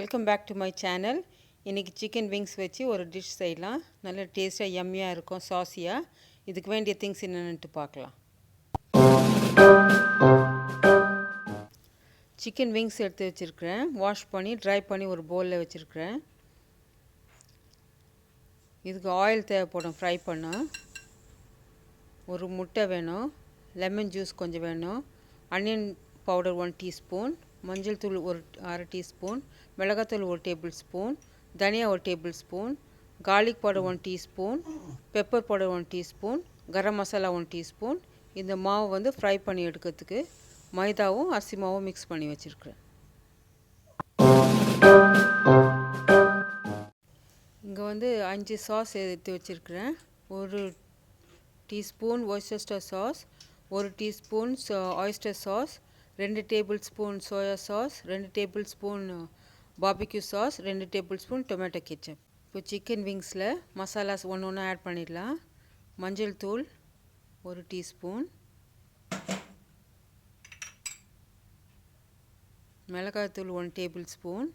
Welcome back to my channel. இன்றைக்கி chicken wings வச்சு ஒரு டிஷ் செய்யலாம். நல்ல டேஸ்ட்டாக யம்மியாக இருக்கும், சாஸியாக. இதுக்கு வேண்டிய திங்ஸ் என்னென்னுட்டு பார்க்கலாம். சிக்கன் விங்ஸ் எடுத்து வச்சுருக்கிறேன். வாஷ் பண்ணி ட்ரை பண்ணி ஒரு பவுலில் வச்சுருக்கிறேன். இதுக்கு ஆயில் தேவைப்படும் ஃப்ரை பண்ண. ஒரு முட்டை வேணும், லெமன் ஜூஸ் கொஞ்சம் வேணும், அனியன் பவுடர் 1 டீஸ்பூன், மஞ்சள் தூள் ஒரு அரை டீஸ்பூன், மிளகாத்தூள் 1 டேபிள் ஸ்பூன், தனியா 1 table spoon, garlic powder 1 teaspoon, pepper powder 1 teaspoon, garam masala 1 teaspoon. இந்த மாவு வந்து ஃப்ரை பண்ணி எடுக்கிறதுக்கு மைதாவும் அரிசி மாவும் மிக்ஸ் பண்ணி வச்சுருக்கிறேன். இங்கே வந்து 5 சாஸ் எடுத்து வச்சுருக்கிறேன். ஒரு teaspoon oyster sauce, 1 teaspoon oyster sauce, 2 table spoon soya sauce, 2 table spoon barbecue sauce, 2 table spoon tomato ketchup. இப்போ சிக்கன் விங்ஸில் மசாலாஸ் ஒன்று ஒன்று ஆட் பண்ணிடலாம். மஞ்சள் தூள் 1 டீஸ்பூன், மிளகாய்த்தூள் 1 டேபிள் ஸ்பூன்,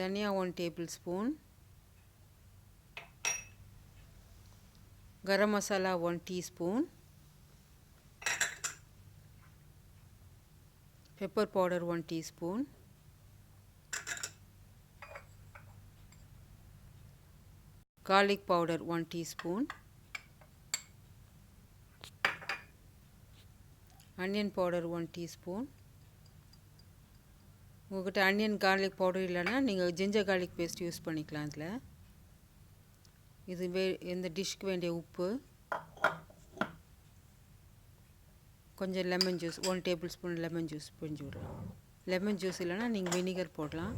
தனியா 1 table spoon, Garam masala 1 teaspoon, pepper powder 1 teaspoon, garlic powder 1 teaspoon, onion powder 1 teaspoon. உங்கள்கிட்ட onion garlic powder இல்லைன்னா நீங்கள் ஜிஞ்சர் கார்லிக் பேஸ்ட் யூஸ் பண்ணிக்கலாம். இதில் இது இந்த டிஷ்க்கு வேண்டிய உப்பு, கொஞ்சம் lemon juice 1 table spoon lemon juice பிழிஞ்சு விடலாம். லெமன் ஜூஸ் இல்லைனா நீங்கள் வினிகர் போடலாம்.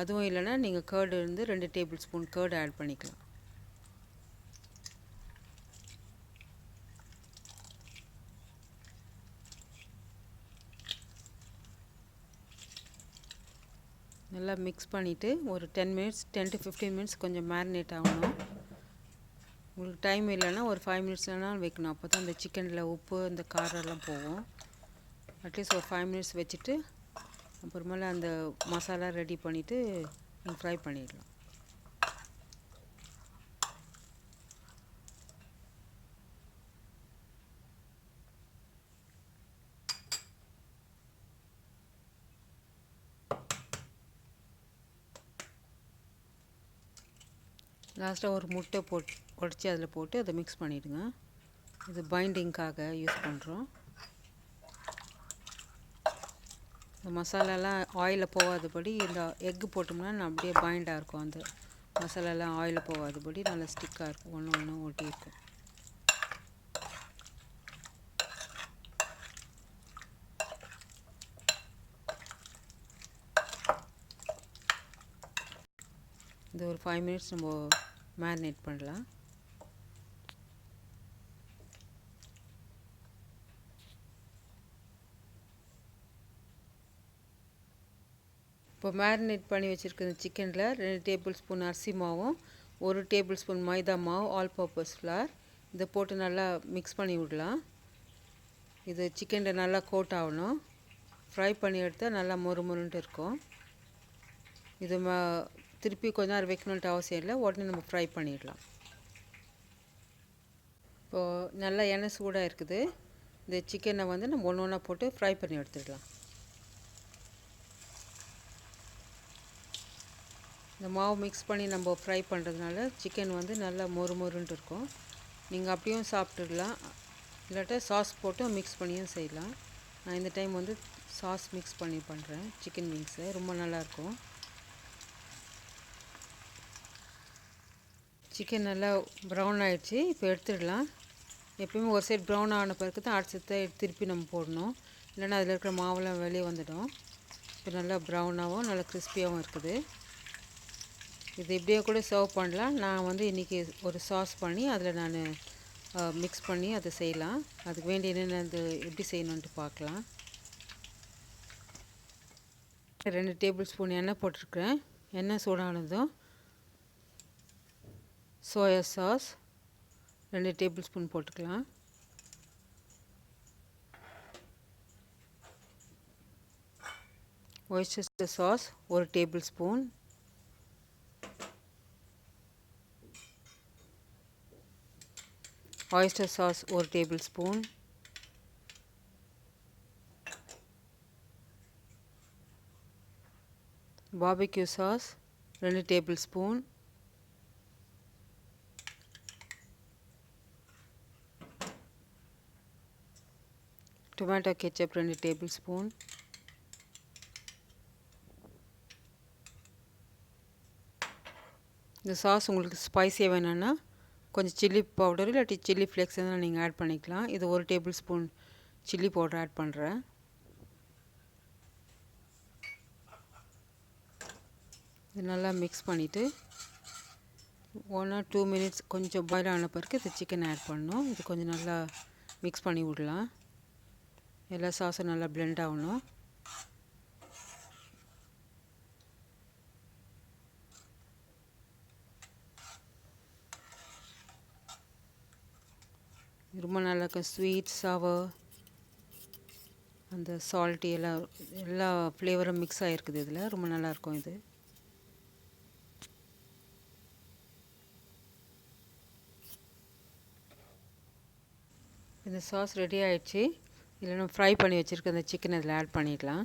அதுவும் இல்லைனா நீங்கள் கர்டு இருந்து 2 டேபிள் ஸ்பூன் கர்டு ஆட் பண்ணிக்கலாம். நல்லா மிக்ஸ் பண்ணிவிட்டு ஒரு 10 to 15 மினிட்ஸ் கொஞ்சம் மேரினேட் ஆகணும். உங்களுக்கு டைம் இல்லைன்னா ஒரு 5 மினிட்ஸ் வேணாலும் வைக்கணும். அப்போ தான் அந்த சிக்கனில் உப்பு அந்த காரெல்லாம் போகும். அட்லீஸ்ட் ஒரு 5 மினிட்ஸ் வச்சுட்டு அப்புறமேல அந்த மசாலா ரெடி பண்ணிவிட்டு ஃப்ரை பண்ணிடலாம். லாஸ்ட்டாக ஒரு முட்டை உடச்சி அதில் போட்டு அதை மிக்ஸ் பண்ணிவிடுங்க. இது பைண்டிங்காக யூஸ் பண்ணுறோம். இந்த மசாலாலாம் ஆயிலில் போகாதபடி இந்த எக்கு போட்டோம்னா அப்படியே பைண்டாக இருக்கும். அந்த மசாலாலாம் ஆயிலில் போகாதபடி நல்லா ஸ்டிக்காக இருக்கும், ஒன்று ஒன்று ஒட்டி இருக்கும். இது ஒரு 5 மினிட்ஸ் நம்ம மேரினேட் பண்ணலாம். இப்போ மேரினேட் பண்ணி வச்சுருக்க சிக்கனில் 2 டேபிள் ஸ்பூன் அரிசி மாவும் 1 டேபிள் ஸ்பூன் மைதா மாவு ஆல் பர்பஸ் ஃப்ளார் இதை போட்டு நல்லா மிக்ஸ் பண்ணி விடலாம். இது சிக்கனில் நல்லா கோட் ஆகணும். ஃப்ரை பண்ணி எடுத்தால் நல்லா மொறுமொறுன்ட்டு இருக்கும். இது திருப்பி கொஞ்ச நேரம் வைக்கணுன்ட்டு அவசியம் இல்லை, உடனே நம்ம ஃப்ரை பண்ணிடலாம். இப்போது நல்லா எண்ணெய் சூடாக இருக்குது. இந்த சிக்கனை வந்து நம்ம ஒன்று ஒன்றா போட்டு ஃப்ரை பண்ணி எடுத்துடலாம். இந்த மாவு மிக்ஸ் பண்ணி நம்ம ஃப்ரை பண்ணுறதுனால சிக்கன் வந்து நல்லா மொறுமொறுன்ட்டு இருக்கும். நீங்கள் அப்படியும் சாப்பிட்டுடலாம், இல்லாட்டா சாஸ் போட்டு மிக்ஸ் பண்ணியும் செய்யலாம். நான் இந்த டைம் வந்து சாஸ் மிக்ஸ் பண்ணி பண்ணுறேன். சிக்கன் விங்ஸு ரொம்ப நல்லாயிருக்கும். சிக்கன் நல்லா ப்ரௌன் ஆகிடுச்சு. இப்போ எடுத்துடலாம். எப்போயுமே ஒரு சைடு ப்ரௌன் ஆன பிறகு தான் அடுத்த திருப்பி நம்ம போடணும், இல்லைன்னா அதில் இருக்கிற மாவெல்லாம் வெளியே வந்துடும். இப்போ நல்லா ப்ரௌனாகவும் நல்லா கிறிஸ்பியாகவும் இருக்குது. இது இப்படியே கூட சர்வ் பண்ணலாம். நான் வந்து இன்றைக்கி ஒரு சாஸ் பண்ணி அதில் நான் மிக்ஸ் பண்ணி அதை செய்யலாம். அதுக்கு வேண்டிய என்னென்ன அது எப்படி செய்யணுன்ட்டு பார்க்கலாம். 2 டேபிள் ஸ்பூன் எண்ணெய் போட்டிருக்கிறேன். எண்ணெய் சூடானதும் சோயா சாஸ் 2 டேபிள் ஸ்பூன் போட்டுக்கலாம். Worcester sauce 1 tablespoon. Oyster sauce 1 tablespoon. Barbecue sauce 2 tablespoon. Tomato ketchup 2 tablespoon. இந்த சாஸ் உங்களுக்கு ஸ்பைசியாக வேணும்னா கொஞ்சம் சில்லி பவுடர் இல்லாட்டி சில்லி ஃப்ளேக்ஸ் எதுனா நீங்கள் ஆட் பண்ணிக்கலாம். இது 1 டேபிள்ஸ்பூன் சில்லி பவுடர் ஆட் பண்ணுறேன். இது நல்லா மிக்ஸ் பண்ணிவிட்டு 1 or 2 minutes கொஞ்சம் பாயில் ஆன பிறகு இது சிக்கன் ஆட் பண்ணணும். இது கொஞ்சம் நல்லா மிக்ஸ் பண்ணி விடலாம். எல்லா சாஸும் நல்லா பிளெண்ட் ஆகணும். ரொம்ப நல்லா இருக்கும். ஸ்வீட் சவர் அந்த சால்ட்டி எல்லா ஃப்ளேவரும் மிக்ஸ் ஆகிருக்குது. இதில் ரொம்ப நல்லாயிருக்கும். இது இந்த சாஸ் ரெடி ஆகிடுச்சு. இதில் நம்ம ஃப்ரை பண்ணி வச்சுருக்க அந்த சிக்கன் இதில் ஆட் பண்ணிடலாம்.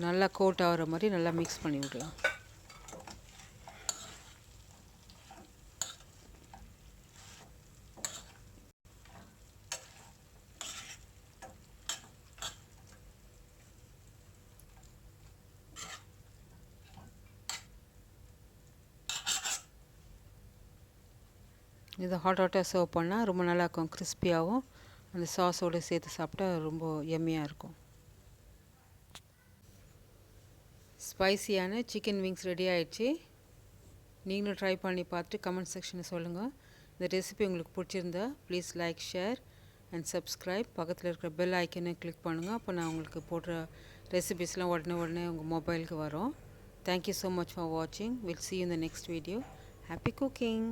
நல்லா கோட் ஆகிற மாதிரி நல்லா மிக்ஸ் பண்ணி விடலாம். இதை ஹாட்டாக சர்வ் பண்ணால் ரொம்ப நல்லாயிருக்கும். கிறிஸ்பியாகவும் அந்த சாஸோடு சேர்த்து சாப்பிட்டா ரொம்ப எம்மியாக இருக்கும். ஸ்பைசியான சிக்கன் விங்ஸ் ரெடி ஆகிடுச்சு. நீங்களும் ட்ரை பண்ணி பார்த்துட்டு கமெண்ட் செக்ஷனில் சொல்லுங்கள். இந்த ரெசிபி உங்களுக்கு பிடிச்சிருந்தா please like, share and subscribe. பக்கத்தில் இருக்கிற பெல் ஐக்கனை கிளிக் பண்ணுங்கள். அப்போ நான் உங்களுக்கு போடுற ரெசிபிஸ்லாம் உடனே உங்கள் மொபைலுக்கு வரும். தேங்க்யூ ஸோ மச் ஃபார் வாட்சிங். Will see you in the next video. Happy cooking!